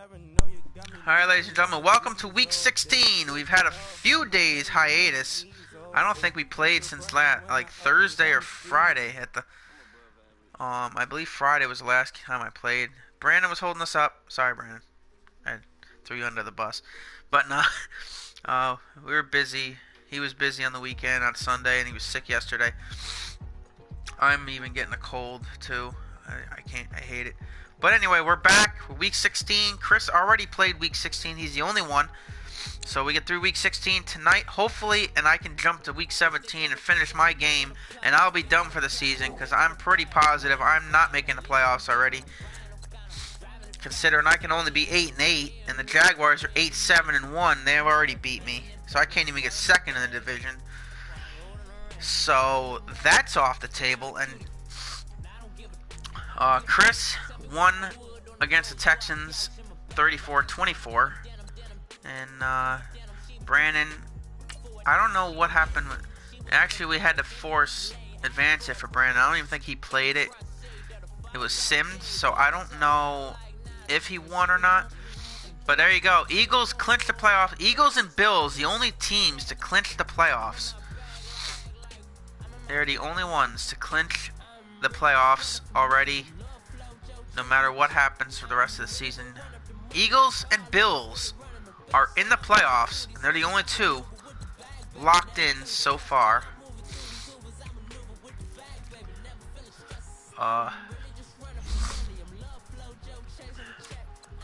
Alright, ladies and gentlemen, welcome to week 16. We've had a few days hiatus. I don't think we played since like Thursday or Friday at the I believe Friday was the last time I played. Brandon was holding us up. Sorry, Brandon. I threw you under the bus. But no, we were busy. He was busy on the weekend on Sunday, and he was sick yesterday. I'm even getting a cold too. I can't. I hate it. But anyway, we're back for week 16. Chris already played week 16. He's the only one. So we get through week 16 tonight, hopefully, and I can jump to week 17 and finish my game, and I'll be done for the season because I'm pretty positive I'm not making the playoffs already. Considering I can only be 8-8, and the Jaguars are 8-7-1. They've already beat me, so I can't even get second in the division. So that's off the table, and Chris won against the Texans 34-24, and Brandon, I don't know what happened. Actually, we had to force advance it for Brandon. I don't even think he played it. It was simmed, so I don't know if he won or not. But there you go. Eagles clinched the playoffs. Eagles and Bills, the only teams to clinch the playoffs. They're the only ones to clinch the playoffs already, no matter what happens for the rest of the season. Eagles and Bills are in the playoffs, and they're the only two locked in so far. I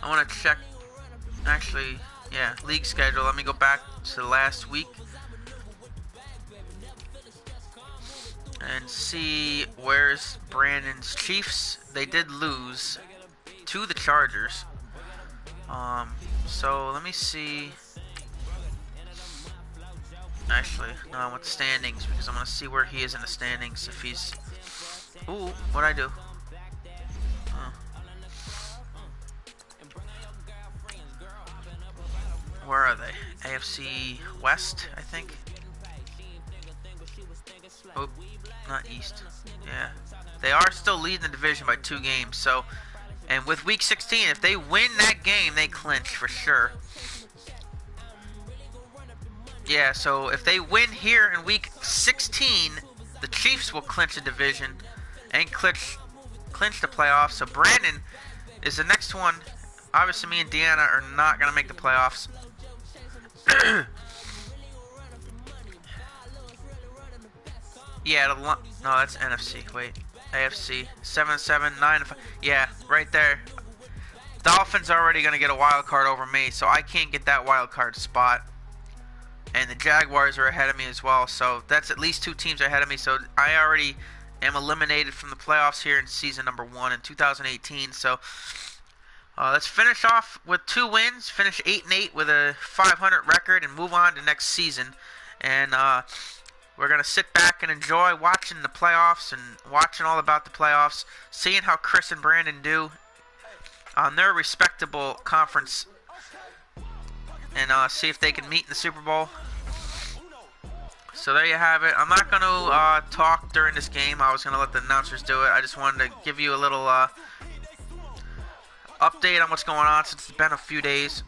want to check, actually, yeah, league schedule. Let me go back to last week and see where's Brandon's Chiefs. They did lose to the Chargers. So let me see. Actually, no, I want the standings because I'm gonna see where he is in the standings. If he's, ooh, what'd I do? Oh. Where are they? AFC West, I think. Oh, not East. Yeah. They are still leading the division by 2 games. So, and with week 16, if they win that game, they clinch for sure. Yeah, so if they win here in week 16, the Chiefs will clinch the division and clinch the playoffs. So Brandon is the next one. Obviously, me and Deanna are not going to make the playoffs. Yeah, no, that's NFC. Wait, AFC 7-7, 9-5. Yeah, right there. Dolphins are already gonna get a wild card over me, so I can't get that wild card spot. And the Jaguars are ahead of me as well, so that's at least 2 teams ahead of me. So I already am eliminated from the playoffs here in season number 1 in 2018. So let's finish off with 2 wins, finish 8-8 with a 500 record, and move on to next season. And we're going to sit back and enjoy watching the playoffs and watching all about the playoffs, seeing how Chris and Brandon do on their respectable conference, and see if they can meet in the Super Bowl. So there you have it. I'm not going to talk during this game. I was going to let the announcers do it. I just wanted to give you a little update on what's going on since it's been a few days.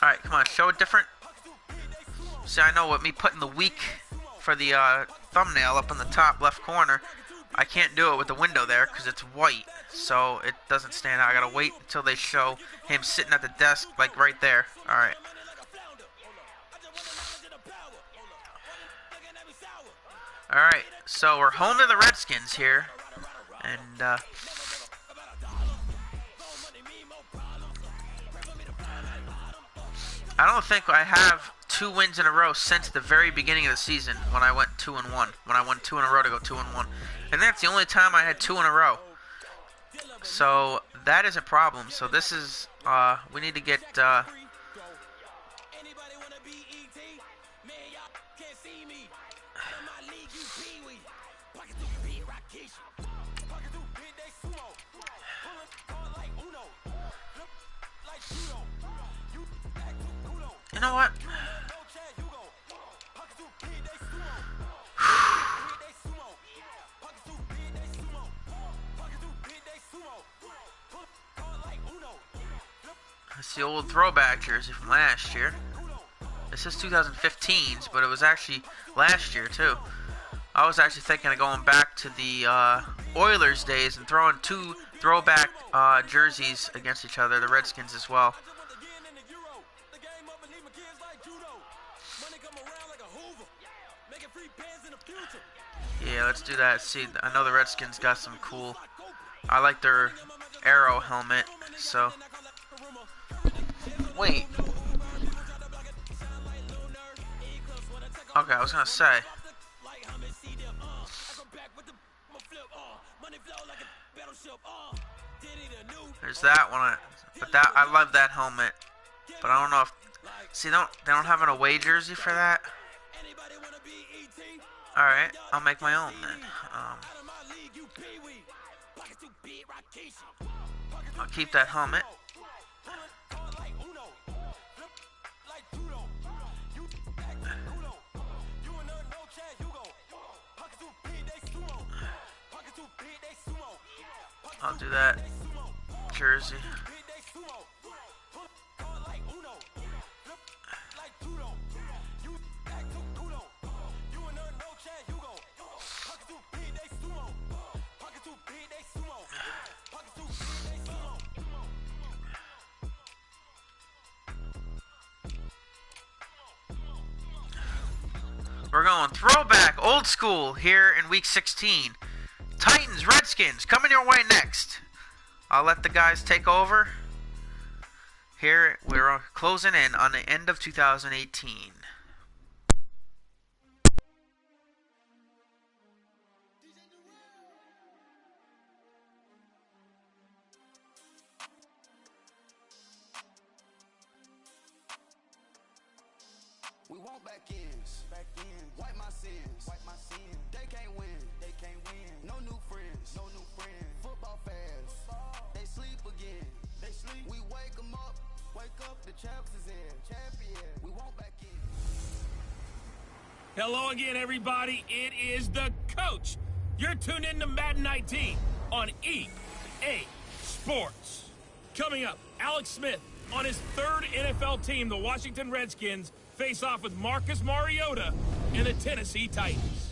Alright, come on, show it different. See, I know with me putting the week for the thumbnail up in the top left corner, I can't do it with the window there because it's white, so it doesn't stand out. I gotta wait until they show him sitting at the desk, like right there. Alright. Alright, so we're home to the Redskins here, and I don't think I have 2 wins in a row since the very beginning of the season when I went 2-1. When I won 2 in a row to go 2-1. And that's the only time I had 2 in a row. So that is a problem. So this is, we need to get, you know what? It's the old throwback jersey from last year. This is 2015's, but it was actually last year too. I was actually thinking of going back to the Oilers days and throwing two throwback jerseys against each other, the Redskins as well. Yeah, let's do that. See, I know the Redskins got some cool. I like their arrow helmet, so. Wait. Okay, I was gonna say. There's that one, but that I love that helmet. But I don't know if. See, they don't have an away jersey for that. Alright, I'll make my own then. I'll keep that helmet. I'll do that jersey. We're going throwback, old school here in week 16. Titans, Redskins, coming your way next. I'll let the guys take over. Here, we're closing in on the end of 2018. We want back ends, wipe my sins, they can't win, no new friends, football fans, they sleep again, we wake them up, the champs is in, champion, we want back in. Hello again, everybody, it is the coach. You're tuned in to Madden 19 on EA Sports. Coming up, Alex Smith on his third NFL team, the Washington Redskins, face off with Marcus Mariota and the Tennessee Titans.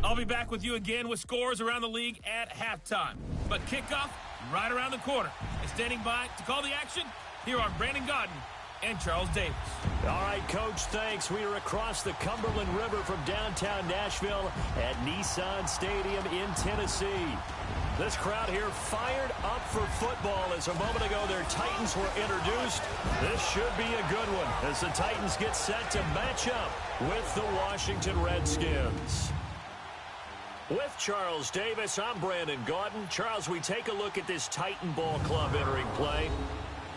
I'll be back with you again with scores around the league at halftime. But kickoff right around the corner. And standing by to call the action, here are Brandon Godden and Charles Davis. All right, Coach, thanks. We are across the Cumberland River from downtown Nashville at Nissan Stadium in Tennessee. This crowd here fired up for football as a moment ago their Titans were introduced. This should be a good one as the Titans get set to match up with the Washington Redskins. With Charles Davis, I'm Brandon Gaudin. Charles, we take a look at this Titan Ball Club entering play.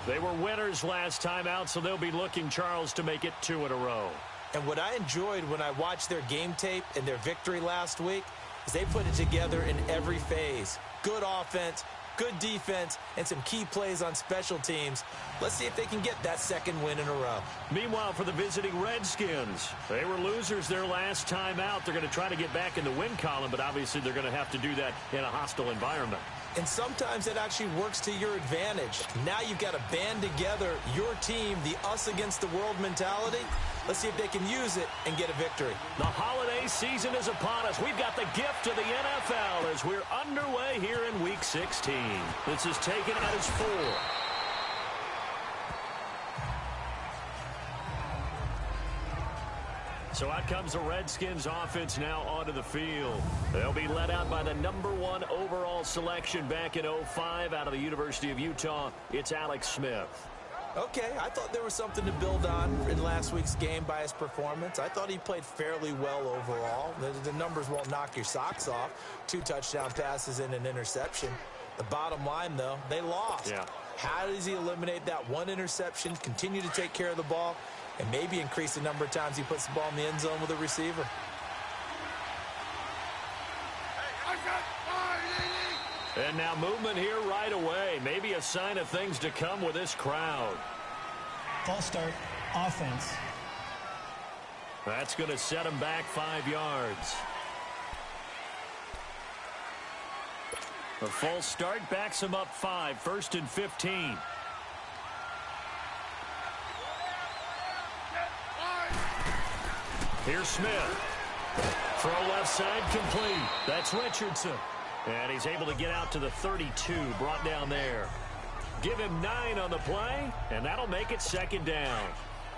They were winners last time out, so they'll be looking, Charles, to make it 2 in a row. And what I enjoyed when I watched their game tape and their victory last week is they put it together in every phase. Good offense, good defense, and some key plays on special teams. Let's see if they can get that second win in a row. Meanwhile, for the visiting Redskins, they were losers their last time out. They're going to try to get back in the win column, but obviously they're going to have to do that in a hostile environment. And sometimes it actually works to your advantage. Now you've got to band together your team, the us against the world mentality. Let's see if they can use it and get a victory. The holiday season is upon us. We've got the gift of the NFL as we're underway here in Week 16. This is taken as 4. So out comes the Redskins offense now onto the field. They'll be led out by the #1 overall selection back in 05 out of the University of Utah. It's Alex Smith. Okay, I thought there was something to build on in last week's game by his performance. I thought he played fairly well overall. The numbers won't knock your socks off. 2 touchdown passes and an interception. The bottom line, though, they lost. Yeah. How does he eliminate that 1 interception, continue to take care of the ball, and maybe increase the number of times he puts the ball in the end zone with a receiver? And now movement here right away. Maybe a sign of things to come with this crowd. False start, offense. That's going to set him back 5 yards. A false start backs him up 5, 1st and 15. Here's Smith. Throw left side complete. That's Richardson. And he's able to get out to the 32, brought down there. Give him 9 on the play, and that'll make it second down.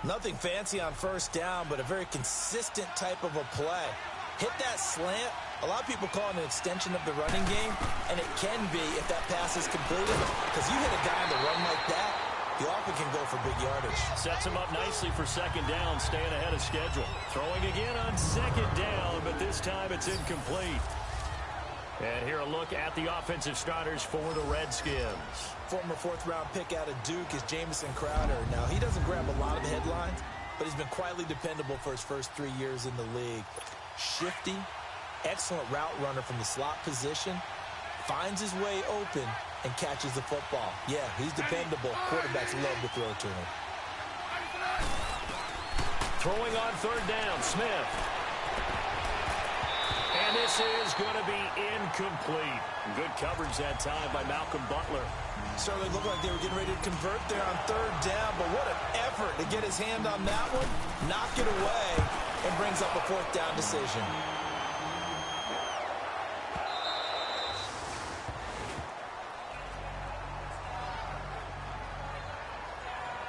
Nothing fancy on first down, but a very consistent type of a play. Hit that slant. A lot of people call it an extension of the running game, and it can be if that pass is completed, because you hit a guy on the run like that, you often can go for big yardage. Sets him up nicely for second down, staying ahead of schedule. Throwing again on second down, but this time it's incomplete. And here a look at the offensive starters for the Redskins. Former fourth-round pick out of Duke is Jamison Crowder. Now, he doesn't grab a lot of headlines, but he's been quietly dependable for his first 3 years in the league. Shifty, excellent route runner from the slot position, finds his way open, and catches the football. Yeah, he's dependable. Quarterbacks love to throw to him. Throwing on third down, Smith. And this is going to be incomplete. Good coverage that time by Malcolm Butler. Certainly looked like they were getting ready to convert there on third down, but what an effort to get his hand on that one, knock it away, and brings up a fourth down decision.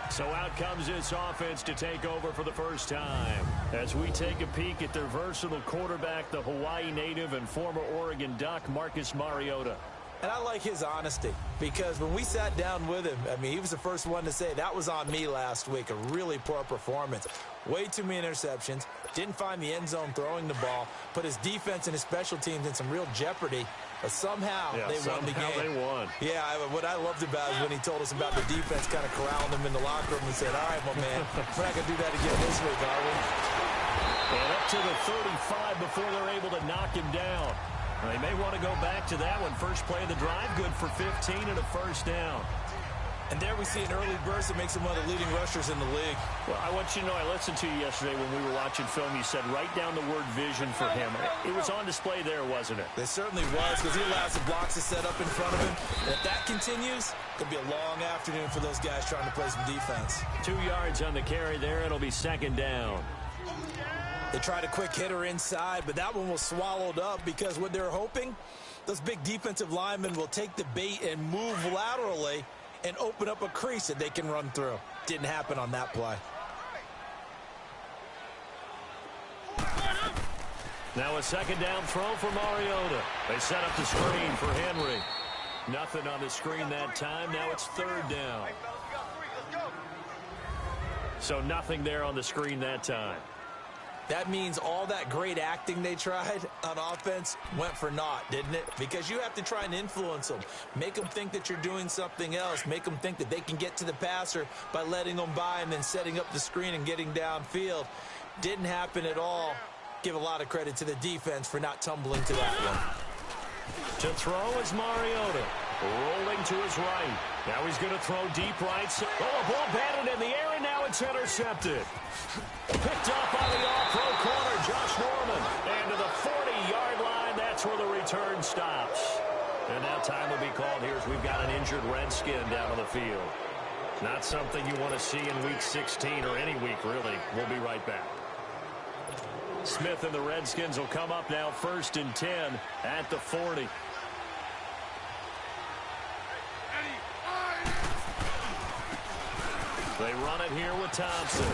So out comes this offense to take over for the first time. As we take a peek at their versatile quarterback, the Hawaii native and former Oregon Duck, Marcus Mariota. And I like his honesty, because when we sat down with him, I mean, he was the first one to say, that was on me last week, a really poor performance. Way too many interceptions, didn't find the end zone throwing the ball, put his defense and his special teams in some real jeopardy, but somehow they won the game. They won. Yeah, what I loved about it is when he told us about the defense kind of corralling him in the locker room and said, all right, my man, we're not going to do that again this week, are we? And up to the 35 before they're able to knock him down. They may want to go back to that one. First play of the drive, good for 15 and a first down. And there we see an early burst that makes him one of the leading rushers in the league. Well, I want you to know, I listened to you yesterday when we were watching film. You said write down the word vision for him. It was on display there, wasn't it? It certainly was, because he allows the blocks to set up in front of him. And if that continues, it could be a long afternoon for those guys trying to play some defense. 2 yards on the carry there. It'll be second down. They tried a quick hitter inside, but that one was swallowed up because what they're hoping, those big defensive linemen will take the bait and move laterally and open up a crease that they can run through. Didn't happen on that play. Now a second down throw for Mariota. They set up the screen for Henry. Nothing on the screen that time. Now it's third down. So nothing there on the screen that time. That means all that great acting they tried on offense went for naught, didn't it? Because you have to try and influence them. Make them think that you're doing something else. Make them think that they can get to the passer by letting them by and then setting up the screen and getting downfield. Didn't happen at all. Give a lot of credit to the defense for not tumbling to that one. To throw is Mariota. Rolling to his right. Now he's going to throw deep right. Oh, a ball batted in the air, and now it's intercepted. Picked up by the all-pro corner, Josh Norman. And to the 40-yard line, that's where the return stops. And now time will be called here as we've got an injured Redskin down on the field. Not something you want to see in Week 16 or any week, really. We'll be right back. Smith and the Redskins will come up now 1st and 10 at the 40. They run it here with Thompson.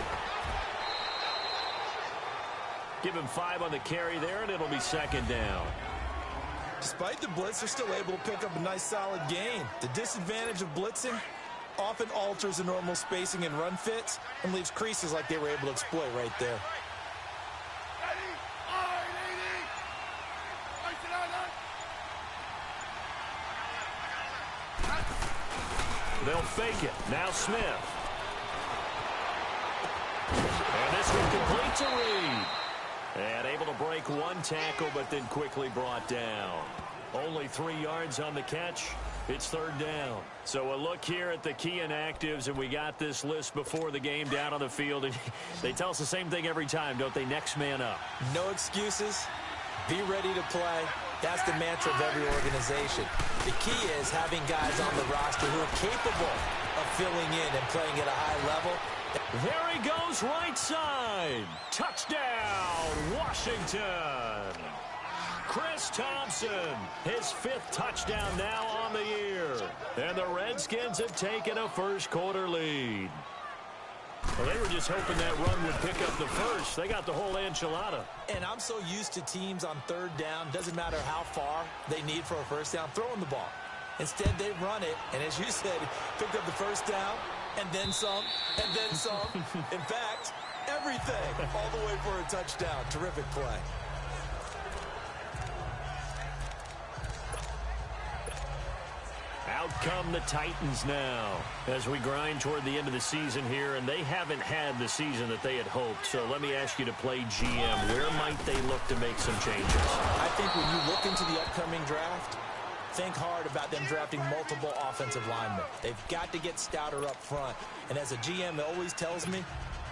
Give him 5 on the carry there, and it'll be second down. Despite the blitz, they're still able to pick up a nice, solid gain. The disadvantage of blitzing often alters the normal spacing and run fits and leaves creases like they were able to exploit right there. They'll fake it. Now Smith. And this one complete to Reed. And able to break one tackle, but then quickly brought down. Only 3 yards on the catch. It's third down. So a look here at the key inactives, and we got this list before the game down on the field. And they tell us the same thing every time, don't they? Next man up. No excuses. Be ready to play. That's the mantra of every organization. The key is having guys on the roster who are capable of filling in and playing at a high level. There he goes right side. Touchdown, Washington. Chris Thompson, his 5th touchdown now on the year. And the Redskins have taken a first-quarter lead. Well, they were just hoping that run would pick up the first. They got the whole enchilada. And I'm so used to teams on 3rd down, doesn't matter how far they need for a first down, throwing the ball. Instead, they run it, and as you said, picked up the first down, and then some, and then some. In fact, everything, all the way for a touchdown. Terrific play. Out come the Titans now as we grind toward the end of the season here, and they haven't had the season that they had hoped. So let me ask you to play GM. Where might they look to make some changes? I think when you look into the upcoming draft, think hard about them drafting multiple offensive linemen. They've got to get stouter up front. And as a GM, it always tells me,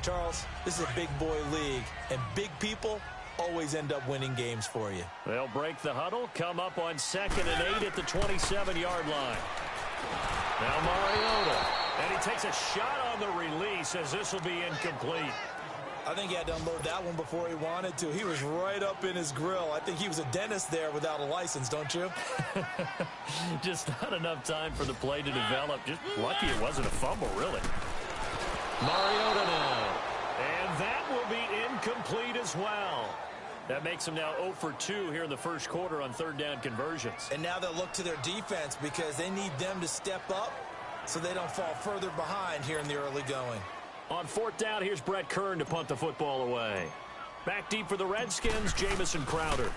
Charles, this is a big boy league, and big people always end up winning games for you. They'll break the huddle, come up on 2nd and 8 at the 27-yard line. Now Mariota, and he takes a shot on the release as this will be incomplete. I think he had to unload that one before he wanted to. He was right up in his grill. I think he was a dentist there without a license, don't you? Just not enough time for the play to develop. Just lucky it wasn't a fumble, really. Mariota now. And that will be incomplete as well. That makes them now 0 for 2 here in the first quarter on 3rd down conversions. And now they'll look to their defense because they need them to step up so they don't fall further behind here in the early going. On 4th down, here's Brett Kern to punt the football away. Back deep for the Redskins, Jamison Crowder.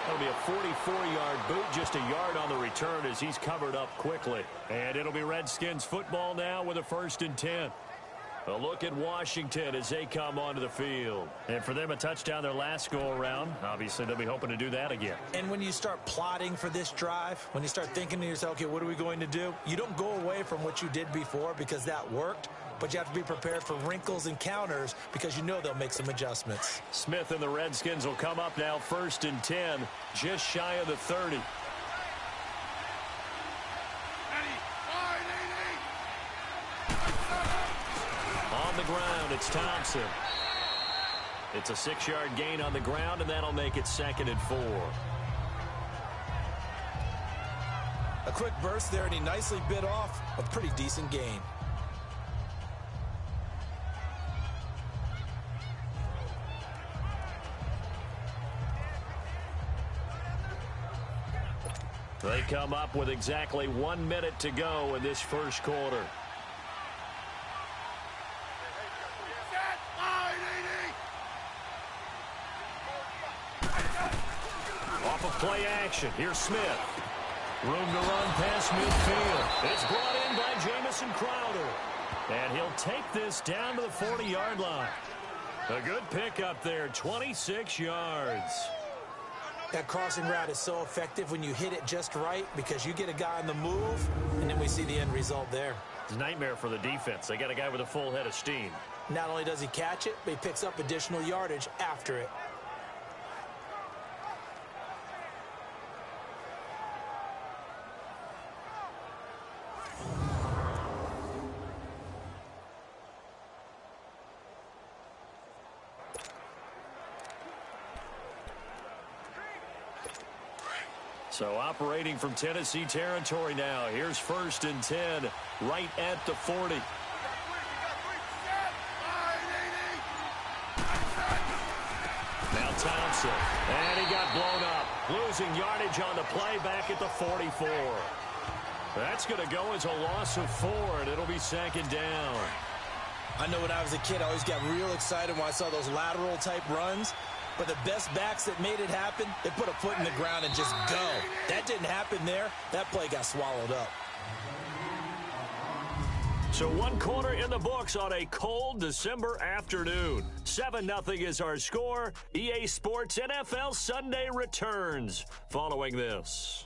That'll be a 44-yard boot, just a yard on the return as he's covered up quickly. And it'll be Redskins football now with a 1st and 10. A look at Washington as they come onto the field. And for them, a touchdown their last go-around. Obviously, they'll be hoping to do that again. And when you start plotting for this drive, when you start thinking to yourself, okay, what are we going to do? You don't go away from what you did before because that worked, but you have to be prepared for wrinkles and counters because you know they'll make some adjustments. Smith and the Redskins will come up now 1st and 10, just shy of the 30. On the ground, it's Thompson. It's a 6-yard gain on the ground, and that'll make it 2nd and 4. A quick burst there, and he nicely bit off a pretty decent gain. They come up with exactly 1 minute to go in this first quarter. Off of play action, here's Smith. Room to run past midfield. It's brought in by Jamison Crowder. And he'll take this down to the 40-yard line. A good pickup there, 26 yards. That crossing route is so effective when you hit it just right because you get a guy on the move, and then we see the end result there. It's a nightmare for the defense. They got a guy with a full head of steam. Not only does he catch it, but he picks up additional yardage after it. So operating from Tennessee territory now. Here's 1st and 10 right at the 40. Now Thompson. And he got blown up. Losing yardage on the play back at the 44. That's going to go as a loss of 4, and it'll be 2nd down. I know when I was a kid, I always got real excited when I saw those lateral type runs. But the best backs that made it happen, they put a foot in the ground and just go. That didn't happen there. That play got swallowed up. So 1 quarter in the books on a cold December afternoon. 7-0 is our score. EA Sports NFL Sunday returns following this.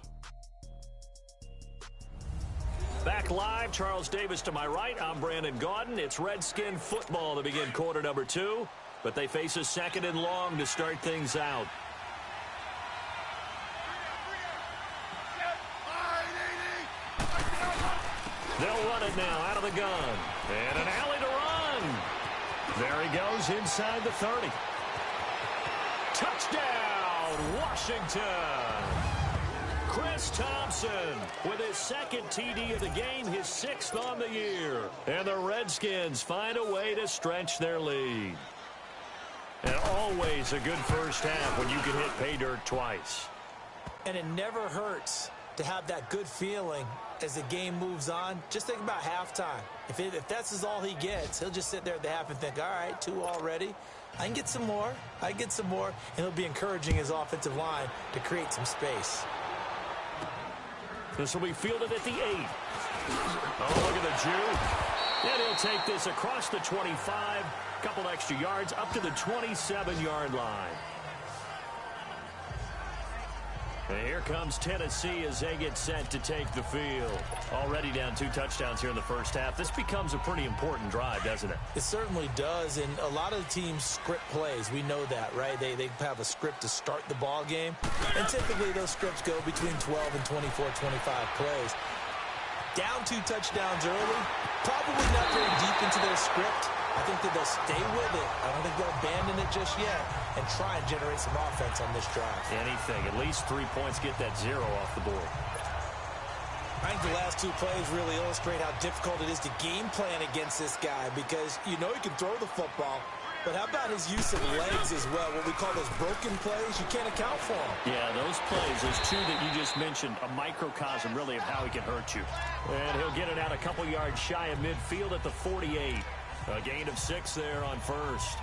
Back live, Charles Davis to my right. I'm Brandon Gaudin. It's Redskin football to begin quarter number 2. But they face a 2nd and long to start things out. They'll run it now out of the gun. And an alley to run. There he goes inside the 30. Touchdown, Washington. Chris Thompson with his second TD of the game, his 6th on the year. And the Redskins find a way to stretch their lead. And always a good first half when you can hit pay dirt twice. And it never hurts to have that good feeling as the game moves on. Just think about halftime. If that's all he gets, he'll just sit there at the half and think, all right, 2 already. I can get some more. I can get some more. And he'll be encouraging his offensive line to create some space. This will be fielded at the 8. Oh, look at the juke. And he'll take this across the 25. Couple extra yards up to the 27-yard line. And here comes Tennessee as they get set to take the field. Already down 2 touchdowns here in the first half. This becomes a pretty important drive, doesn't it? It certainly does, and a lot of the teams script plays. We know that, right? They have a script to start the ball game, and typically those scripts go between 12 and 24, 25 plays. Down 2 touchdowns early, probably not very deep into their script. I think that they'll stay with it. I don't think they'll abandon it just yet and try and generate some offense on this drive. Anything. At least 3 points, get that 0 off the board. I think the last 2 plays really illustrate how difficult it is to game plan against this guy because you know he can throw the football, but how about his use of legs as well? What we call those broken plays, you can't account for them. Yeah, those plays, those 2 that you just mentioned, a microcosm really of how he can hurt you. And he'll get it out a couple yards shy of midfield at the 48. A gain of 6 there on first.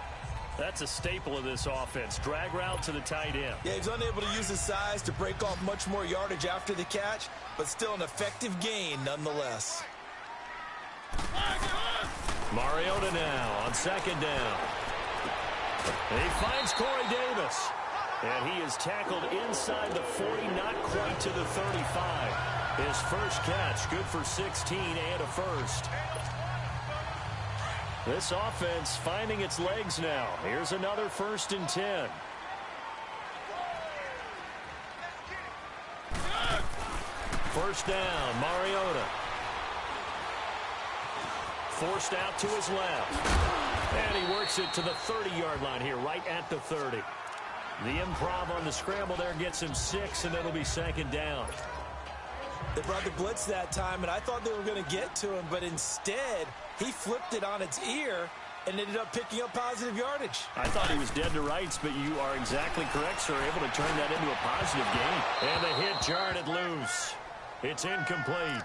That's a staple of this offense. Drag route to the tight end. Yeah, he's unable to use his size to break off much more yardage after the catch, but still an effective gain nonetheless. Mariota now on 2nd down. He finds Corey Davis. And he is tackled inside the 40, not quite to the 35. His first catch, good for 16 and a first. This offense finding its legs now. Here's another 1st and 10. First down, Mariota. Forced out to his left. And he works it to the 30-yard line here, right at the 30. The improv on the scramble there gets him 6, and it'll be 2nd down. They brought the blitz that time, and I thought they were going to get to him, but instead, he flipped it on its ear and ended up picking up positive yardage. I thought he was dead to rights, but you are exactly correct, sir. Able to turn that into a positive gain. And the hit jarred it loose. It's incomplete.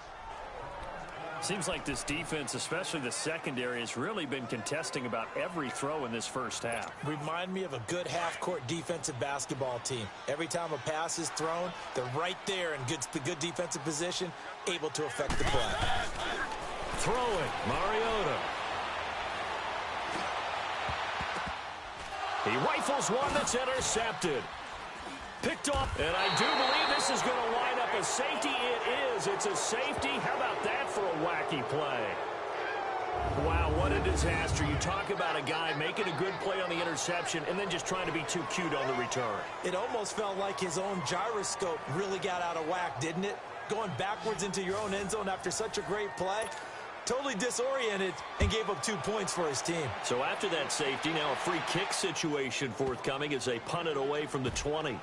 Seems like this defense, especially the secondary, has really been contesting about every throw in this first half. Remind me of a good half-court defensive basketball team. Every time a pass is thrown, they're right there in good defensive position, able to affect the play. Throwing, Mariota. He rifles one that's intercepted. Picked off, and I do believe this is going to line up a safety. It is. It's a safety. How about that for a wacky play? Wow, what a disaster. You talk about a guy making a good play on the interception and then just trying to be too cute on the return. It almost felt like his own gyroscope really got out of whack, didn't it? Going backwards into your own end zone after such a great play. Totally disoriented and gave up 2 points for his team. So after that safety, now a free kick situation forthcoming as they punt it away from the 20.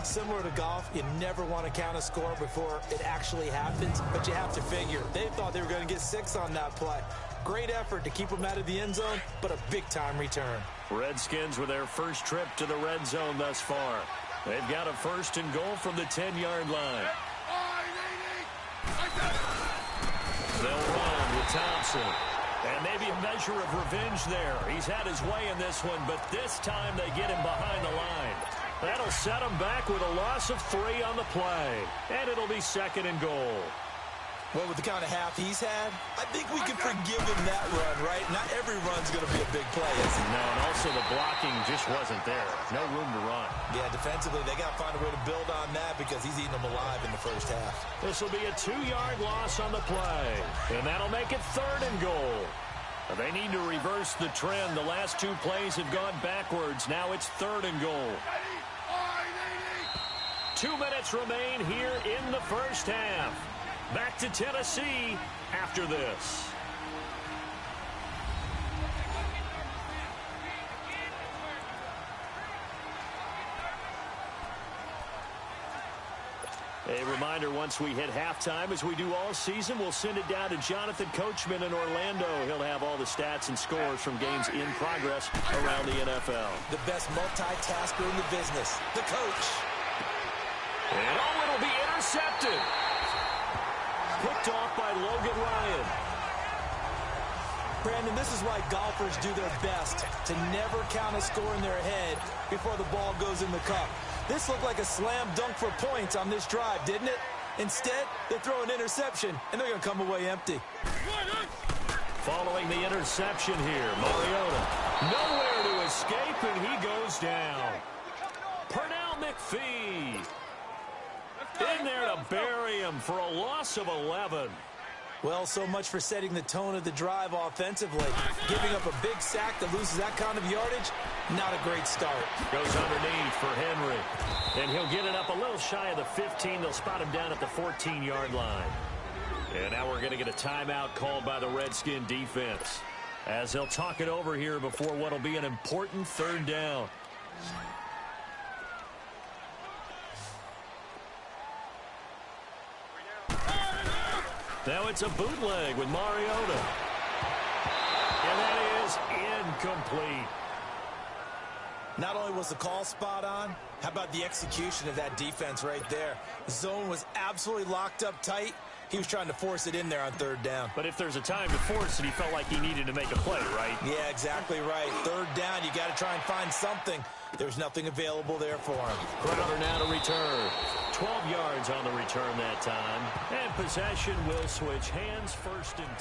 Similar to golf, you never want to count a score before it actually happens, but you have to figure. They thought they were going to get 6 on that play. Great effort to keep them out of the end zone, but a big-time return. Redskins with their first trip to the red zone thus far. They've got a 1st and goal from the 10-yard line. They'll run with Thompson. And maybe a measure of revenge there. He's had his way in this one, but this time they get him behind the line. That'll set him back with a loss of 3 on the play. And it'll be 2nd and goal. Well, with the kind of half he's had, I think we can forgive him that run, right? Not every run's going to be a big play, is it? No, and also the blocking just wasn't there. No room to run. Yeah, defensively, they got to find a way to build on that because he's eating them alive in the first half. This will be a 2-yard loss on the play. And that'll make it 3rd and goal. They need to reverse the trend. The last 2 plays have gone backwards. Now it's 3rd and goal. 2 minutes remain here in the first half. Back to Tennessee after this. A reminder, once we hit halftime, as we do all season, we'll send it down to Jonathan Coachman in Orlando. He'll have all the stats and scores from games in progress around the NFL. The best multitasker in the business, the coach. And it'll be intercepted. Picked off by Logan Ryan. Brandon, this is why golfers do their best to never count a score in their head before the ball goes in the cup. This looked like a slam dunk for points on this drive, didn't it? Instead, they throw an interception, and they're going to come away empty. Following the interception here, Mariota. Nowhere to escape, and he goes down. Pernell McPhee. In there to bury him for a loss of 11. Well, so much for setting the tone of the drive offensively. Giving up a big sack that loses that kind of yardage, not a great start. Goes underneath for Henry. And he'll get it up a little shy of the 15. They'll spot him down at the 14-yard line. And now we're going to get a timeout called by the Redskin defense, as they'll talk it over here before what will be an important third down. Now it's a bootleg with Mariota. And that is incomplete. Not only was the call spot on, how about the execution of that defense right there? The zone was absolutely locked up tight. He was trying to force it in there on third down. But if there's a time to force it, he felt like he needed to make a play, right? Yeah, exactly right. Third down, you got to try and find something. There's nothing available there for him. Crowder now to return. 12 yards on the return that time. And possession will switch hands, 1st and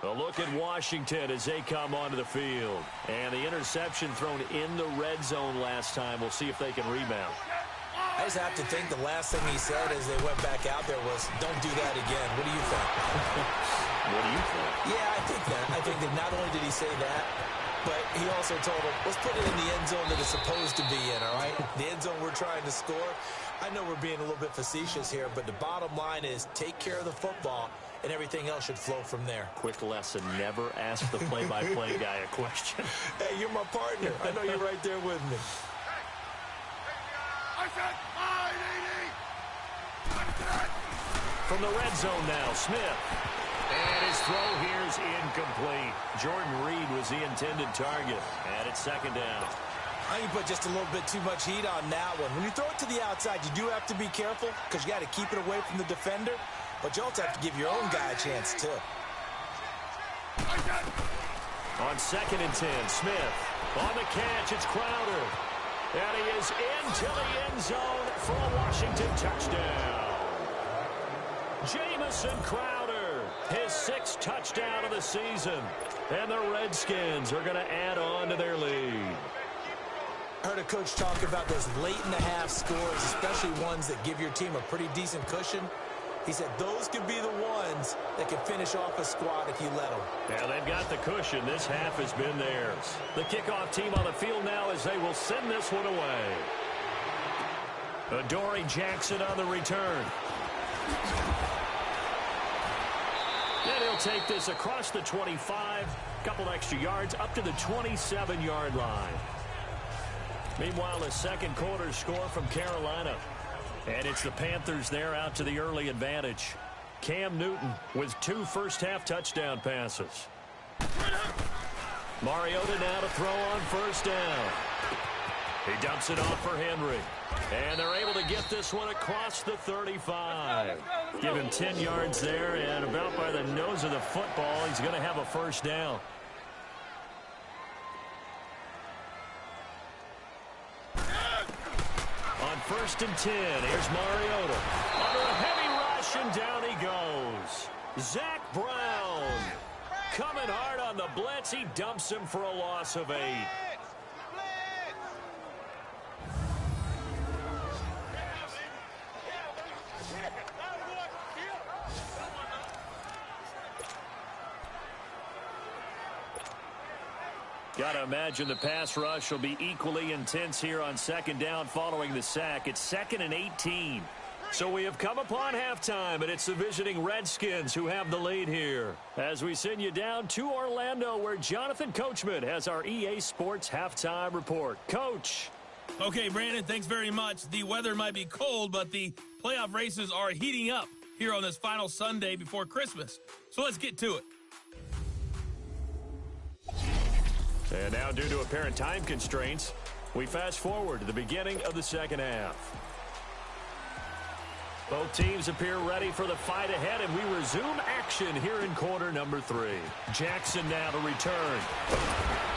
10. A look at Washington as they come onto the field. And the interception thrown in the red zone last time. We'll see if they can rebound. I just have to think the last thing he said as they went back out there was, don't do that again. What do you think? What do you think? Yeah, I think that. I think that not only did he say that, but he also told him, let's put it in the end zone that it's supposed to be in, all right? The end zone we're trying to score. I know we're being a little bit facetious here, but the bottom line is take care of the football, and everything else should flow from there. Quick lesson, never ask the play-by-play guy a question. Hey, you're my partner. I know you're right there with me. From the red zone now, Smith. And his throw here is incomplete. Jordan Reed was the intended target. And it's 2nd down. I think you put just a little bit too much heat on that one. When you throw it to the outside, you do have to be careful because you got to keep it away from the defender. But you also have to give your own guy a chance, too. On 2nd and 10, Smith. On the catch, it's Crowder. And he is into the end zone for a Washington touchdown. Jamison Crowder, his 6th touchdown of the season. And the Redskins are going to add on to their lead. I heard a coach talk about those late-in-the-half scores, especially ones that give your team a pretty decent cushion. He said those could be the ones that can finish off a squad if you let them. Yeah, they've got the cushion. This half has been theirs. The kickoff team on the field now as they will send this one away. Adoree Jackson on the return. And he'll take this across the 25, couple extra yards up to the 27-yard line. Meanwhile, a second quarter score from Carolina. And it's the Panthers there out to the early advantage. Cam Newton with 2 first-half touchdown passes. Mariota now to throw on 1st down. He dumps it off for Henry. And they're able to get this one across the 35. Give him 10 yards there, and about by the nose of the football, he's going to have a 1st down. On 1st and 10, here's Mariota. Under a heavy rush, and down he goes. Zach Brown coming hard on the blitz. He dumps him for a loss of 8. Got to imagine the pass rush will be equally intense here on second down following the sack. It's 2nd and 18. So we have come upon halftime, and it's the visiting Redskins who have the lead here. As we send you down to Orlando, where Jonathan Coachman has our EA Sports halftime report. Coach. Okay, Brandon, thanks very much. The weather might be cold, but the playoff races are heating up here on this final Sunday before Christmas. So let's get to it. And now, due to apparent time constraints, we fast forward to the beginning of the second half. Both teams appear ready for the fight ahead, and we resume action here in quarter number 3. Jackson now to return.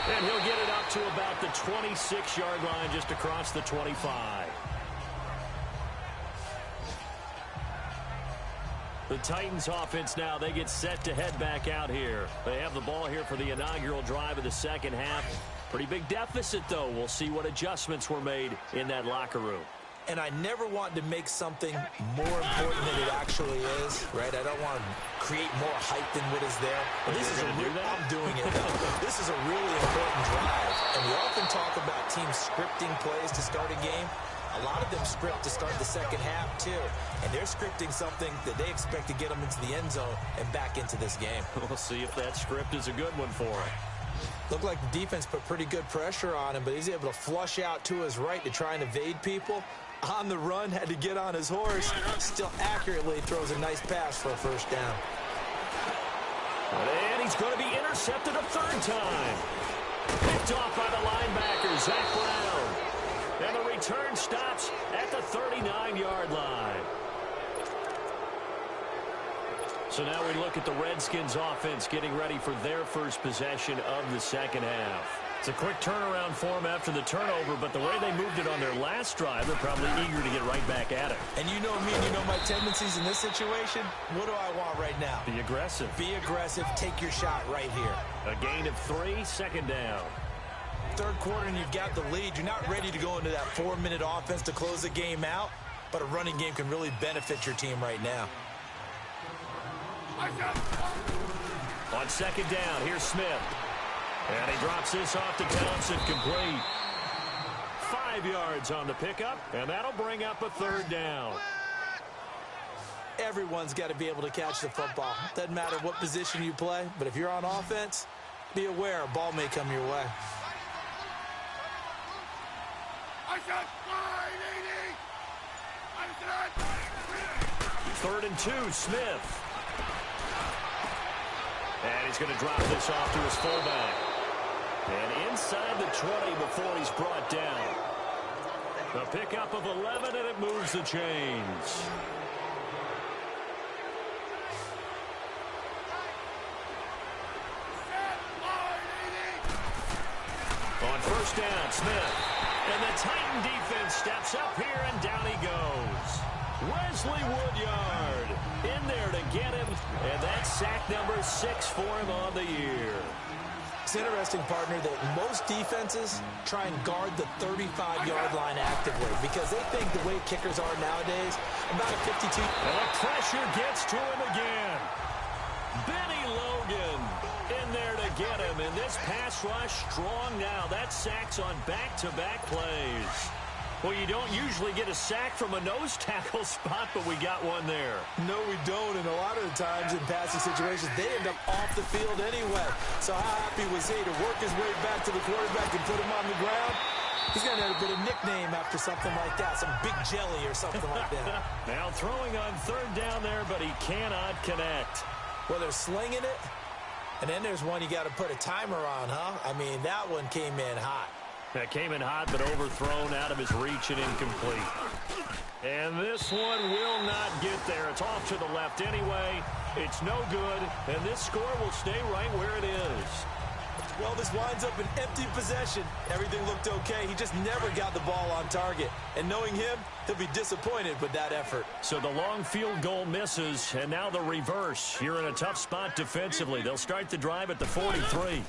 And he'll get it up to about the 26-yard line, just across the 25. The Titans offense now, they get set to head back out here. They have the ball here for the inaugural drive of the second half. Pretty big deficit, though. We'll see what adjustments were made in that locker room. And I never want to make something more important than it actually is, right? I don't want to create more hype than what is there. But this is I'm doing it, though. This is a really important drive. And we often talk about teams scripting plays to start a game. A lot of them script to start the second half, too. And they're scripting something that they expect to get them into the end zone and back into this game. We'll see if that script is a good one for him. Looked like the defense put pretty good pressure on him, but he's able to flush out to his right to try and evade people. On the run, had to get on his horse. Still accurately throws a nice pass for a first down. And he's going to be intercepted a third time. Picked off by the linebacker, Zach Brown. And the return stops at the 39-yard line. So now we look at the Redskins offense getting ready for their first possession of the second half. It's a quick turnaround for them after the turnover, but the way they moved it on their last drive, they're probably eager to get right back at it. And you know me and you know my tendencies in this situation. What do I want right now? Be aggressive. Be aggressive. Take your shot right here. A gain of 3, second down. Third quarter and you've got the lead. You're not ready to go into that 4-minute offense to close the game out, but a running game can really benefit your team right now. On second down, here's Smith. And he drops this off to Townsend, complete. 5 yards on the pickup, and that'll bring up a third down. Everyone's got to be able to catch the football. Doesn't matter what position you play, but if you're on offense, be aware a ball may come your way. 3rd and 2, Smith. And he's going to drop this off to his fullback. And inside the 20 before he's brought down. The pickup of 11, and it moves the chains. On first down, Smith. And the Titan defense steps up here, and down he goes. Wesley Woodyard in there to get him, and that's sack number 6 for him on the year. It's interesting, partner, that most defenses try and guard the 35-yard line actively because they think the way kickers are nowadays, about a 52. And the pressure gets to him again. Benny Logan in there to get him, and this pass rush strong now. That sack's on back-to-back plays. Well, you don't usually get a sack from a nose tackle spot, but we got one there. No, we don't, and a lot of the times in passing situations, they end up off the field anyway. So how happy was he to work his way back to the quarterback and put him on the ground? He's going to have a bit of nickname after something like that, some big jelly or something like that. Now throwing on third down there, but he cannot connect. Well, they're slinging it, and then there's one you got to put a timer on, huh? I mean, that one came in hot. That came in hot, but overthrown, out of his reach and incomplete. And this one will not get there. It's off to the left anyway. It's no good, and this score will stay right where it is. Well, this winds up an empty possession. Everything looked okay. He just never got the ball on target. And knowing him, he'll be disappointed with that effort. So the long field goal misses, and now the reverse. You're in a tough spot defensively. They'll start the drive at the 43.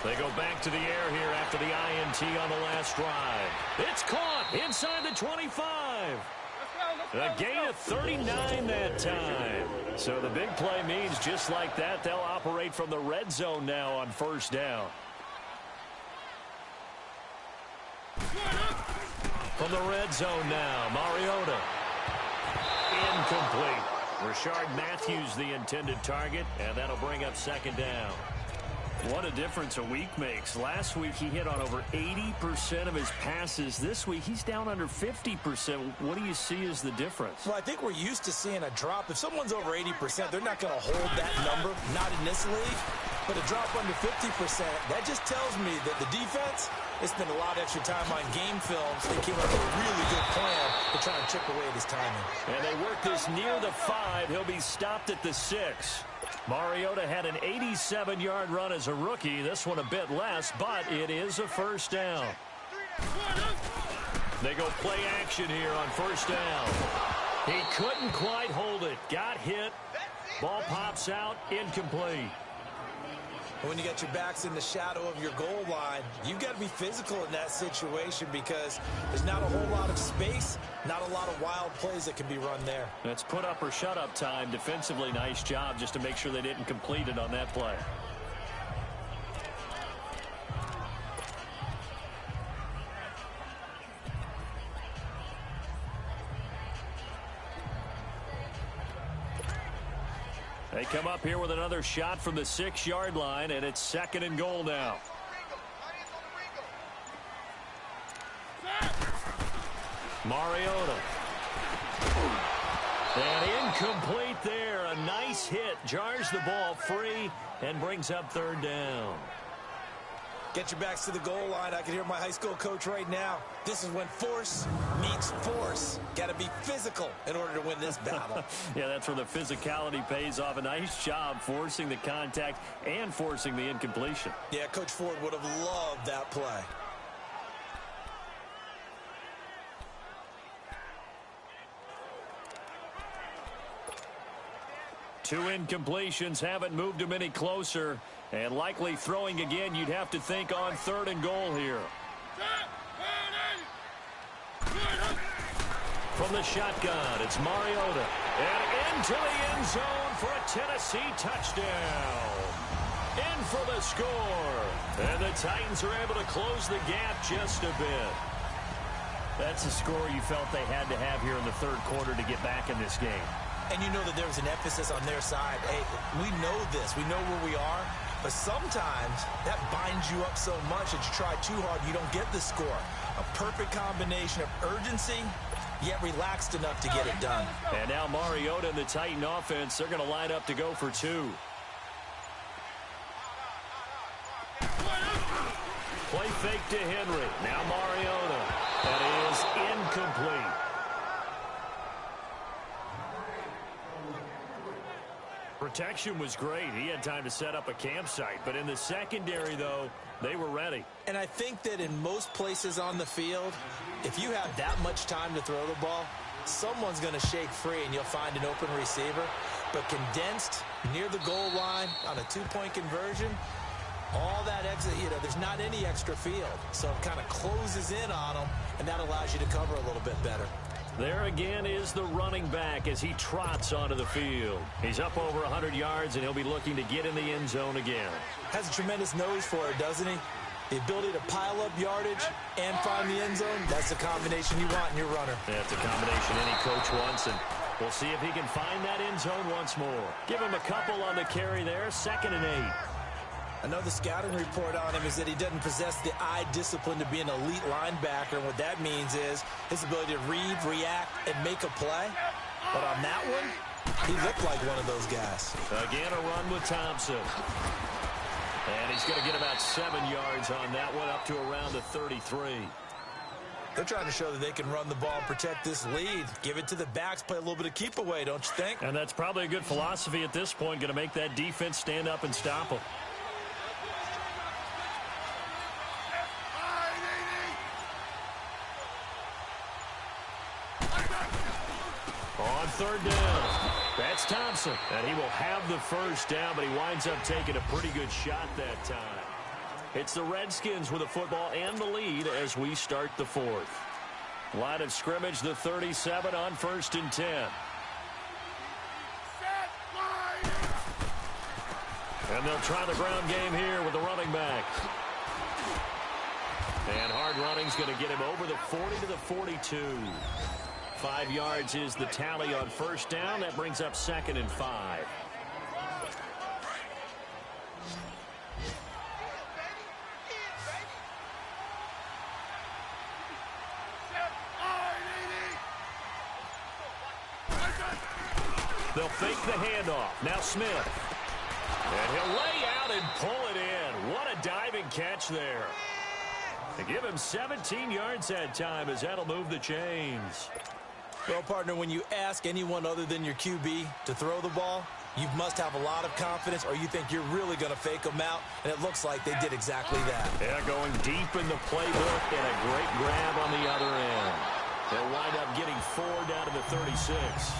They go back to the air here after the INT on the last drive. It's caught inside the 25. A gain of 39 that time. So the big play means just like that, they'll operate from the red zone now on first down. From the red zone now, Mariota. Incomplete. Rashard Matthews the intended target, and that'll bring up second down. What a difference a week makes. Last week he hit on over 80% of his passes. This week he's down under 50%. What do you see as the difference? Well, I think we're used to seeing a drop. If someone's over 80%, they're not going to hold that number, not in this league. But a drop under 50%, that just tells me that the defense has spent a lot of extra time on game films. They came up with a really good plan to try and chip away at his timing. And they work this near the 5. He'll be stopped at the 6. Mariota had an 87-yard run as a rookie. This one a bit less, but it is a first down. They go play action here on first down. He couldn't quite hold it. Got hit. Ball pops out. Incomplete. When you got your backs in the shadow of your goal line, you've got to be physical in that situation because there's not a whole lot of space, not a lot of wild plays that can be run there. That's put up or shut up time. Defensively, nice job just to make sure they didn't complete it on that play. They come up here with another shot from the 6-yard line, and it's second and goal now. Mariota. And incomplete there. A nice hit. Jars the ball free and brings up third down. Get your backs to the goal line. I can hear my high school coach right now. This is when force meets force. Got to be physical in order to win this battle. Yeah, that's where the physicality pays off. A nice job forcing the contact and forcing the incompletion. Yeah, Coach Ford would have loved that play. Two incompletions haven't moved him any closer. And likely throwing again, you'd have to think on third and goal here. From the shotgun, it's Mariota. And into the end zone for a Tennessee touchdown. In for the score. And the Titans are able to close the gap just a bit. That's a score you felt they had to have here in the third quarter to get back in this game. And you know that there was an emphasis on their side. Hey, we know this. We know where we are. But sometimes that binds you up so much that you try too hard, you don't get the score. A perfect combination of urgency, yet relaxed enough to get it done. And now Mariota and the Titan offense, they're going to line up to go for two. Play fake to Henry. Now Mariota. That is incomplete. Protection was great. He had time to set up a campsite. But in the secondary, though, they were ready. And I think that in most places on the field, if you have that much time to throw the ball, someone's going to shake free and you'll find an open receiver. But condensed near the goal line on a two-point conversion, all that exit, there's not any extra field. So it kind of closes in on them, and that allows you to cover a little bit better. There again is the running back as he trots onto the field. He's up over 100 yards, and he'll be looking to get in the end zone again. Has a tremendous nose for it, doesn't he? The ability to pile up yardage and find the end zone, that's the combination you want in your runner. That's a combination any coach wants, and we'll see if he can find that end zone once more. Give him a couple on the carry there, 2nd and 8. Another scouting report on him is that he doesn't possess the eye discipline to be an elite linebacker. And what that means is his ability to read, react, and make a play. But on that one, he looked like one of those guys. Again, a run with Thompson. And he's going to get about 7 yards on that one, up to around the 33. They're trying to show that they can run the ball and protect this lead. Give it to the backs, play a little bit of keep away, don't you think? And that's probably a good philosophy at this point, going to make that defense stand up and stop them. On third down, that's Thompson. And he will have the first down, but he winds up taking a pretty good shot that time. It's the Redskins with the football and the lead as we start the fourth. Line of scrimmage, the 37 on 1st and 10. And they'll try the ground game here with the running back. And hard running's going to get him over the 40 to the 42. 5 yards is the tally on first down. That brings up 2nd and 5. They'll fake the handoff. Now Smith. And he'll lay out and pull it in. What a diving catch there. They give him 17 yards that time as that'll move the chains. Well, partner, when you ask anyone other than your QB to throw the ball, you must have a lot of confidence or you think you're really going to fake them out, and it looks like they did exactly that. Yeah, going deep in the playbook and a great grab on the other end. They'll wind up getting 4 down to the 36.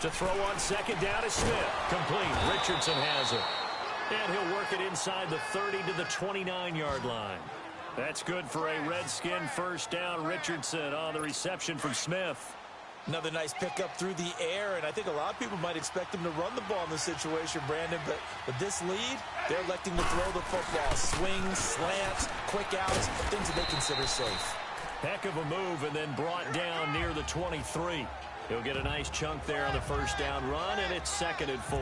To throw on second down is Smith. Complete. Richardson has it. And he'll work it inside the 30 to the 29-yard line. That's good for a Redskin first down. Richardson on the reception from Smith. Another nice pickup through the air, and I think a lot of people might expect him to run the ball in this situation, Brandon, but with this lead, they're electing to throw the football. Swings, slants, quick outs, things that they consider safe. Heck of a move, and then brought down near the 23. He'll get a nice chunk there on the first down run, and it's 2nd and 4.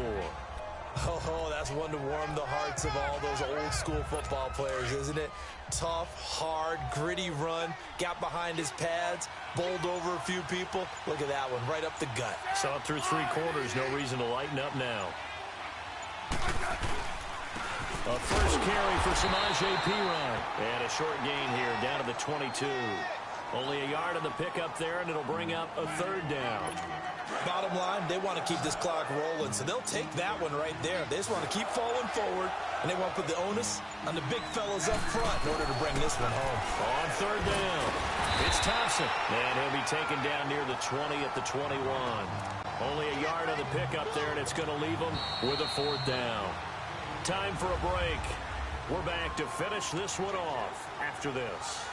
Oh, that's one to warm the hearts of all those old-school football players, isn't it? Tough, hard, gritty run, got behind his pads, bowled over a few people. Look at that one, right up the gut. Saw it through 3 quarters, no reason to lighten up now. A first carry for Samaje Perine. And a short gain here, down to the 22. Only a yard on the pickup there, and it'll bring up a 3rd down. Bottom line, they want to keep this clock rolling, so they'll take that one right there. They just want to keep falling forward, and they want to put the onus on the big fellas up front in order to bring this one home. On 3rd down, it's Thompson. And he'll be taken down near the 20 at the 21. Only a yard on the pickup there, and it's going to leave them with a 4th down. Time for a break. We're back to finish this one off after this.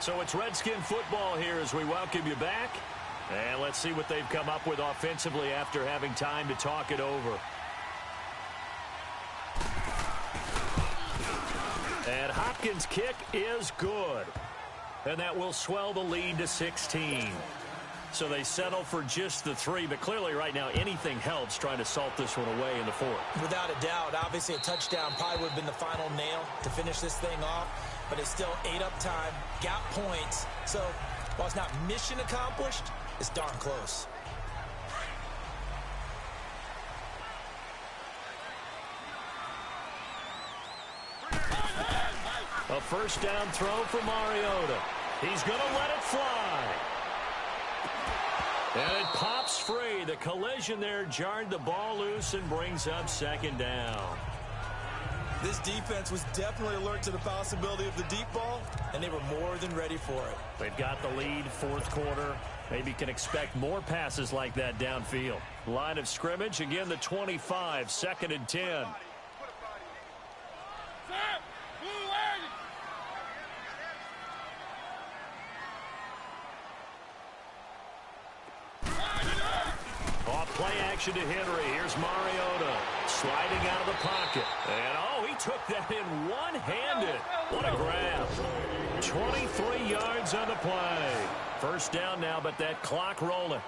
So it's Redskin football here as we welcome you back. And let's see what they've come up with offensively after having time to talk it over. And Hopkins' kick is good. And that will swell the lead to 16. So they settle for just the 3, but clearly right now anything helps trying to salt this one away in the 4th. Without a doubt, obviously a touchdown probably would have been the final nail to finish this thing off, but it's still ate up time, got points, so while it's not mission accomplished, it's darn close. A first down throw for Mariota. He's going to let it fly. And it pops free. The collision there jarred the ball loose and brings up 2nd down. This defense was definitely alert to the possibility of the deep ball, and they were more than ready for it. They've got the lead, 4th quarter. Maybe can expect more passes like that downfield. Line of scrimmage, again the 25, 2nd and 10. Off play action to Henry. Here's Mariota sliding out of the pocket. And, oh, he took that in one-handed. What a grab. 23 yards on the play. First down now, but that clock rolling.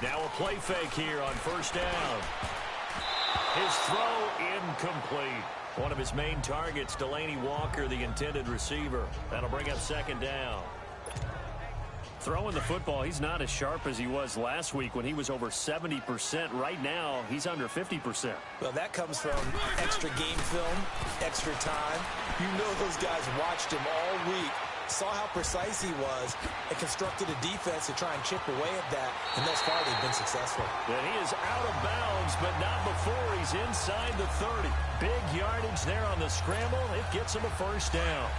Now a play fake here on first down. His throw incomplete. One of his main targets, Delaney Walker, the intended receiver. That'll bring up 2nd down. Throwing the football, he's not as sharp as he was last week when he was over 70%. Right now, he's under 50%. Well, that comes from extra game film, extra time. You know those guys watched him all week, saw how precise he was, and constructed a defense to try and chip away at that. And thus far, they've been successful. And he is out of bounds, but not before he's inside the 30. Big yardage there on the scramble. It gets him a first down.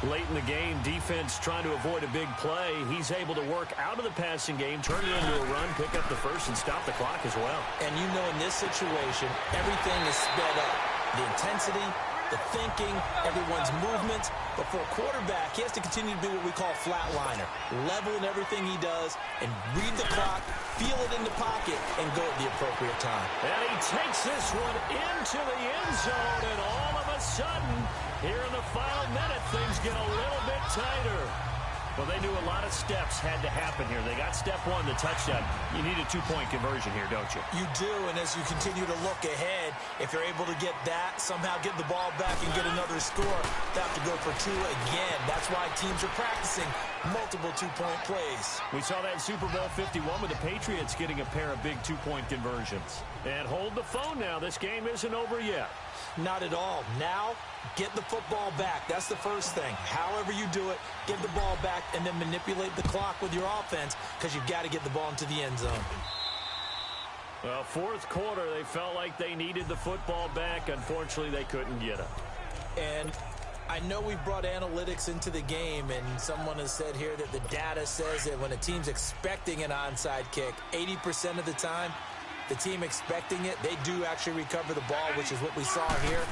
Late in the game, defense trying to avoid a big play. He's able to work out of the passing game, turn it into a run, pick up the first, and stop the clock as well. And you know in this situation, everything is sped up. The intensity, the thinking, everyone's movements. But for a quarterback, he has to continue to do what we call flatliner. Level in everything he does and read the clock, feel it in the pocket, and go at the appropriate time. And he takes this one into the end zone, and all of a sudden, here in the final minute, things get a little bit tighter. Well, they knew a lot of steps had to happen here. They got step one, the touchdown. You need a two-point conversion here, don't you? You do, and as you continue to look ahead, if you're able to get that, somehow get the ball back and get another score, they have to go for two again. That's why teams are practicing multiple two-point plays. We saw that in Super Bowl 51 with the Patriots getting a pair of big two-point conversions. And hold the phone now. This game isn't over yet. Not at all. Now, get the football back. That's the first thing. However you do it, get the ball back and then manipulate the clock with your offense because you've got to get the ball into the end zone. Well, fourth quarter, they felt like they needed the football back. Unfortunately, they couldn't get it. And I know we brought analytics into the game, and someone has said here that the data says that when a team's expecting an onside kick, 80% of the time, the team expecting it, they do actually recover the ball, which is what we saw here.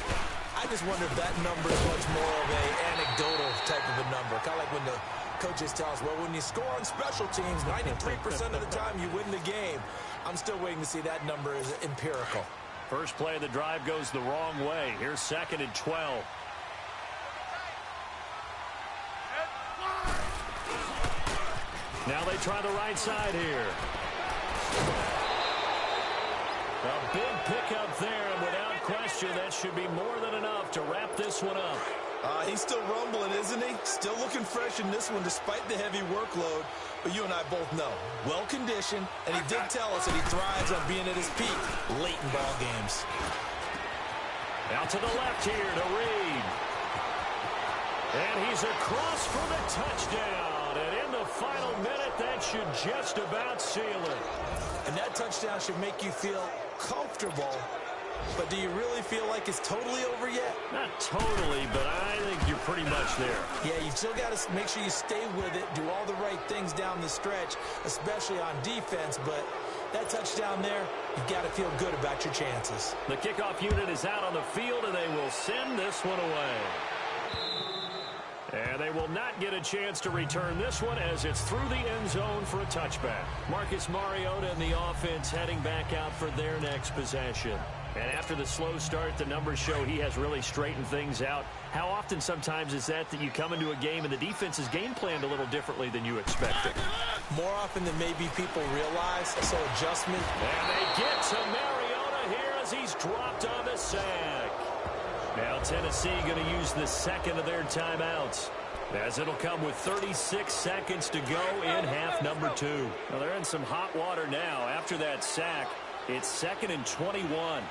I just wonder if that number is much more of an anecdotal type of a number. Kind of like when the coaches tell us, well, when you score on special teams, 93% of the time you win the game. I'm still waiting to see that number is empirical. First play of the drive goes the wrong way. Here's 2nd and 12. Now they try the right side here. A big pickup there, and without question, that should be more than enough to wrap this one up. He's still rumbling, isn't he? Still looking fresh in this one despite the heavy workload. But you and I both know, well-conditioned, and he did tell us that he thrives on being at his peak late in ball games. Out to the left here to Reed. And he's across for the touchdown. And in the final minute, that should just about seal it. And that touchdown should make you feel comfortable. But do you really feel like it's totally over yet? Not totally, but I think you're pretty much there. Yeah, you've still got to make sure you stay with it, do all the right things down the stretch, especially on defense. But that touchdown there, you've got to feel good about your chances. The kickoff unit is out on the field, and they will send this one away. And they will not get a chance to return this one as it's through the end zone for a touchback. Marcus Mariota and the offense heading back out for their next possession. And after the slow start, the numbers show he has really straightened things out. How often sometimes is that you come into a game and the defense is game planned a little differently than you expected? More often than maybe people realize, so adjustment. And they get to Mariota here as he's dropped on the sack. Now Tennessee going to use the second of their timeouts, as it'll come with 36 seconds to go in half number 2. Well, they're in some hot water now after that sack. It's 2nd and 21.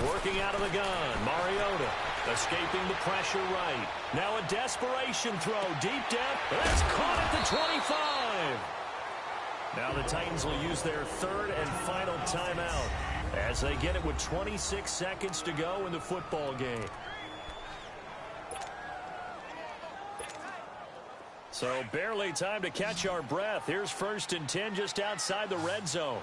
Working out of the gun, Mariota escaping the pressure right. Now a desperation throw deep down. That's caught at the 25. Now the Titans will use their third and final timeout as they get it with 26 seconds to go in the football game. So barely time to catch our breath. Here's 1st and 10 just outside the red zone.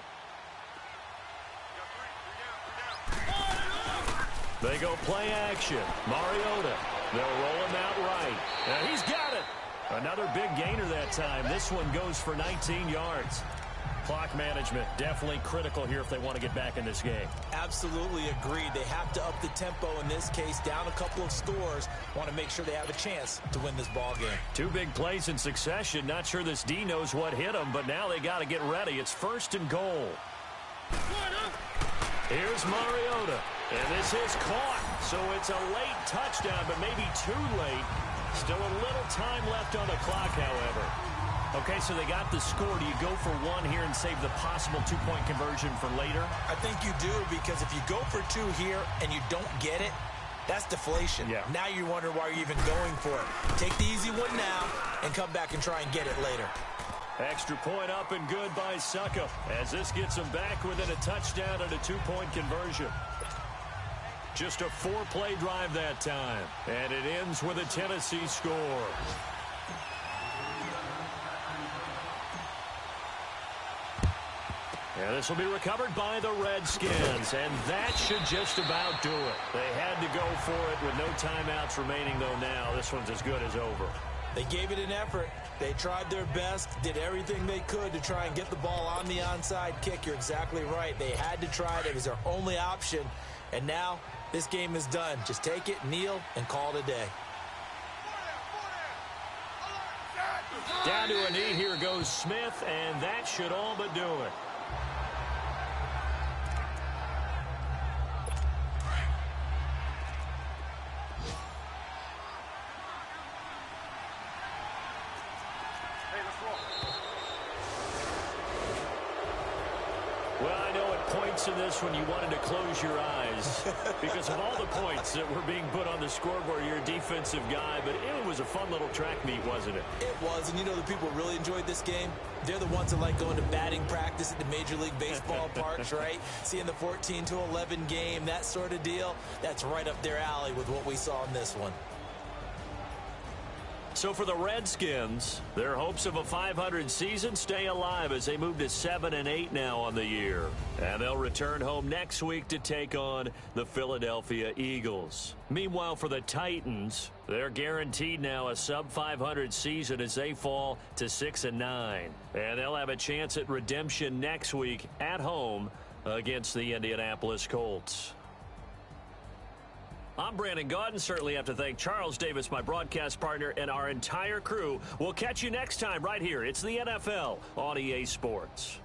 They go play action. Mariota. They'll roll him out right. And he's got it. Another big gainer that time. This one goes for 19 yards. Clock management definitely critical here if they want to get back in this game. Absolutely agreed. They have to up the tempo in this case, down a couple of scores. Want to make sure they have a chance to win this ball game. 2 big plays in succession. Not sure this D knows what hit them, but now they got to get ready. It's 1st and goal. Here's Mariota, and this is caught. So it's a late touchdown, but maybe too late. Still a little time left on the clock, however. Okay, so they got the score. Do you go for one here and save the possible 2-point conversion for later? I think you do, because if you go for 2 here and you don't get it, that's deflation. Yeah. Now you wonder why you're even going for it. Take the easy one now and come back and try and get it later. Extra point up and good by Suckup, as this gets them back within a touchdown and a 2-point conversion. Just a 4-play drive that time. And it ends with a Tennessee score. And this will be recovered by the Redskins, and that should just about do it. They had to go for it with no timeouts remaining, though now this one's as good as over. They gave it an effort. They tried their best, did everything they could to try and get the ball on the onside kick. You're exactly right. They had to try it. It was their only option, and now this game is done. Just take it, kneel, and call it a day. Down to a knee, here goes Smith, and that should all but do it. Well, I know at points in this when you wanted to close your eyes because of all the points that were being put on the scoreboard. You're a defensive guy, but it was a fun little track meet, wasn't it? It was, and you know the people who really enjoyed this game? They're the ones that like going to batting practice at the Major League Baseball parks, right? Seeing the 14-11 game, that sort of deal. That's right up their alley with what we saw in this one. So for the Redskins, their hopes of a 500 season stay alive as they move to 7-8 now on the year. And they'll return home next week to take on the Philadelphia Eagles. Meanwhile, for the Titans, they're guaranteed now a sub-500 season as they fall to 6-9. And they'll have a chance at redemption next week at home against the Indianapolis Colts. I'm Brandon Gaudin. Certainly have to thank Charles Davis, my broadcast partner, and our entire crew. We'll catch you next time right here. It's the NFL on EA Sports.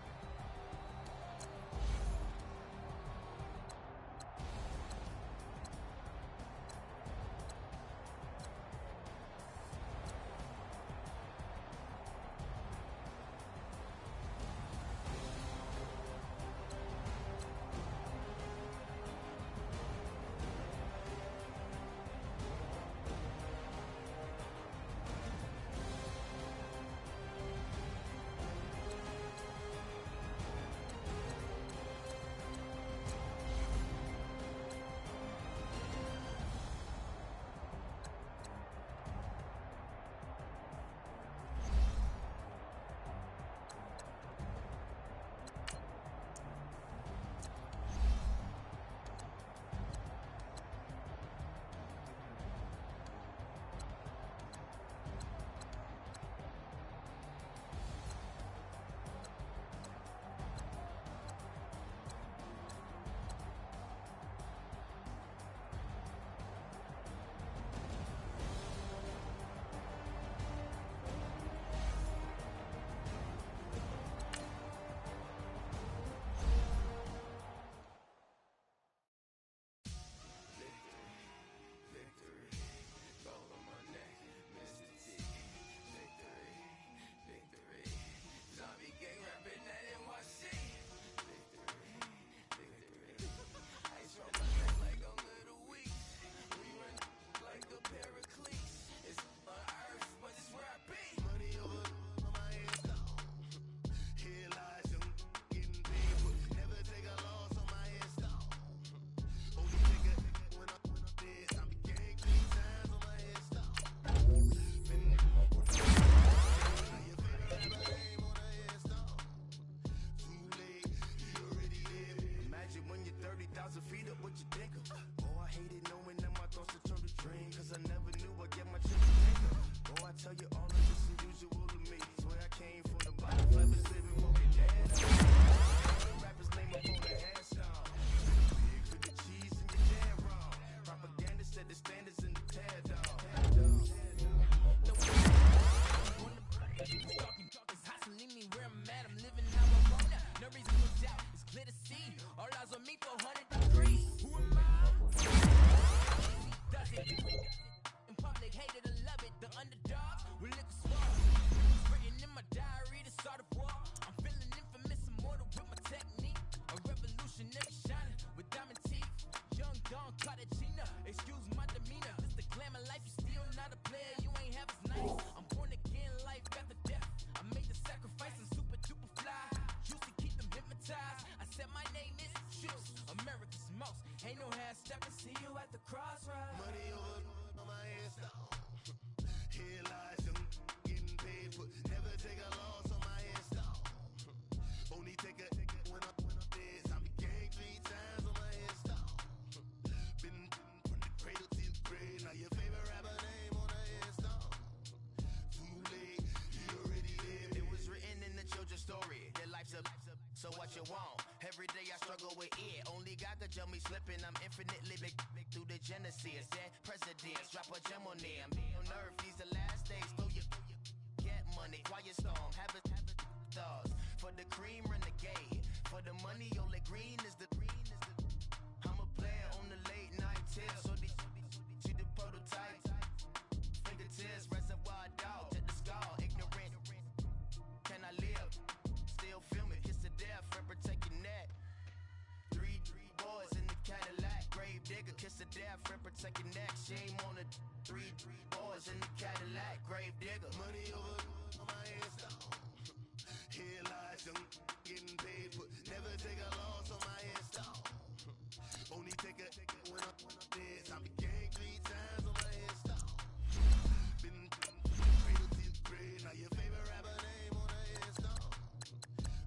Ain't no hairstyle. shepherd, see you at the crossroads. Money over on my headstone. Here lies young, getting paid for. Never take a loss on my headstone. Only take a when I'm dead. I be gang 3 times on my headstone. Been from the cradle to the grave. Now your favorite rapper name on the headstone. Too late, he already dead. It was written in the children's story. Their life's a so what you want. Every day I struggle with it. Only God could jump me slipping. I'm infinitely big through the genesis. Dead presidents, drop a gem on them. On earth, these the last days. Throw your get money, quiet storm. Have it stars. For the cream, renegade. For the money, only green is the I'm a player on the late night tips. So these see the prototype. Fingertips, reservoir dog. Check the skull, ignorant. Can I live? Still film it, kiss to death, and protect your neck. 3 boys in the Cadillac, grave digger, kiss to death, and protect your neck. Shame on the 3 boys in the Cadillac, grave digger. Money over on my headstone. Here lies young, getting paid for. Never take a loss on my headstone. Only take a when I'm dead. I be gang 3 times on my headstone. Been cradle to the grave. Now your favorite rapper name on the headstone.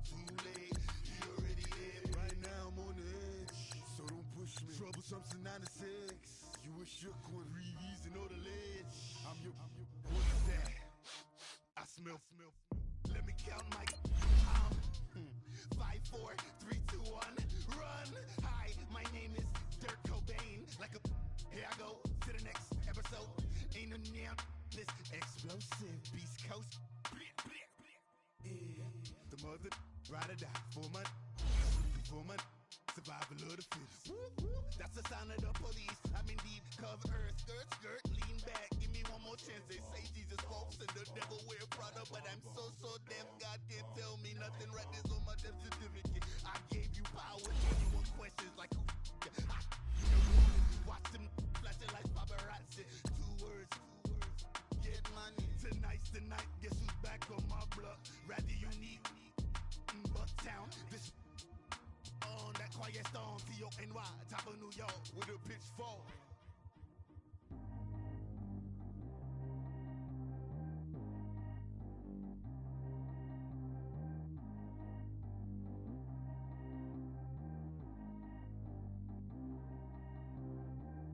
Too late, he already dead. Right now I'm on the edge, so don't push me. Troublesome since 96. You a shook one, breathe and know the ledge. I'm your what's that? I smell. Let me count my 5, 4, 3, 2, 1, run. Hi, my name is Dirk Cobain. Like a here I go to the next episode. Ain't no damn this explosive Beast Coast. Yeah. The mother ride or die for my survival of the fittest. That's the sign of the police. I'm in deep cover earth, skirt, lean back. Give me one more chance. They say Jesus walks and the devil wear Prada, but I'm so deaf. God can't tell me nothing. Right this on my death certificate. I gave you power. 21 questions like who? Watch them flashing like paparazzi. 2 words. Get money. Tonight's the night. Guess who's back on my block? Rather unique. Bucktown. This on that quiet storm, T-O-N-Y, top of New York with a pitchfork.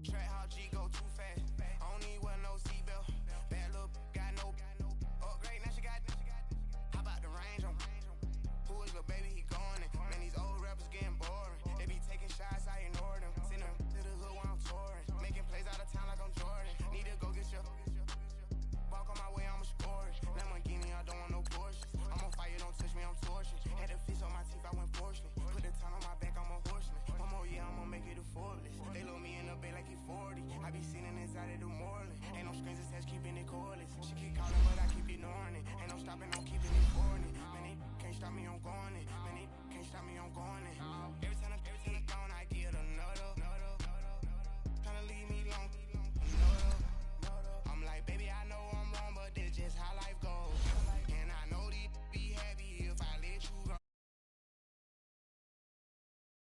Track how G go too fast. I don't need wear no seatbelt. Bad look, got no upgrade. Now she got. How about the range on? Who is little baby? He going in. Man, these old rappers getting boring. They be taking shots, I ignore them. Send them to the hood while I'm touring. Making plays out of town like I'm Jordan. Need to go get your. Walk on my way, I'ma score it. Lamborghini, I don't want no Porsche. I'm on fire, don't touch me, I'm torching. Had a fish on my teeth, I went porcelain. Put the time on my back, I'm a horseman. One more year, I'ma make it a Forbes. They load me in the bay like he 40. I be sitting inside of the Moreland. Ain't no strings attached, keeping it cold.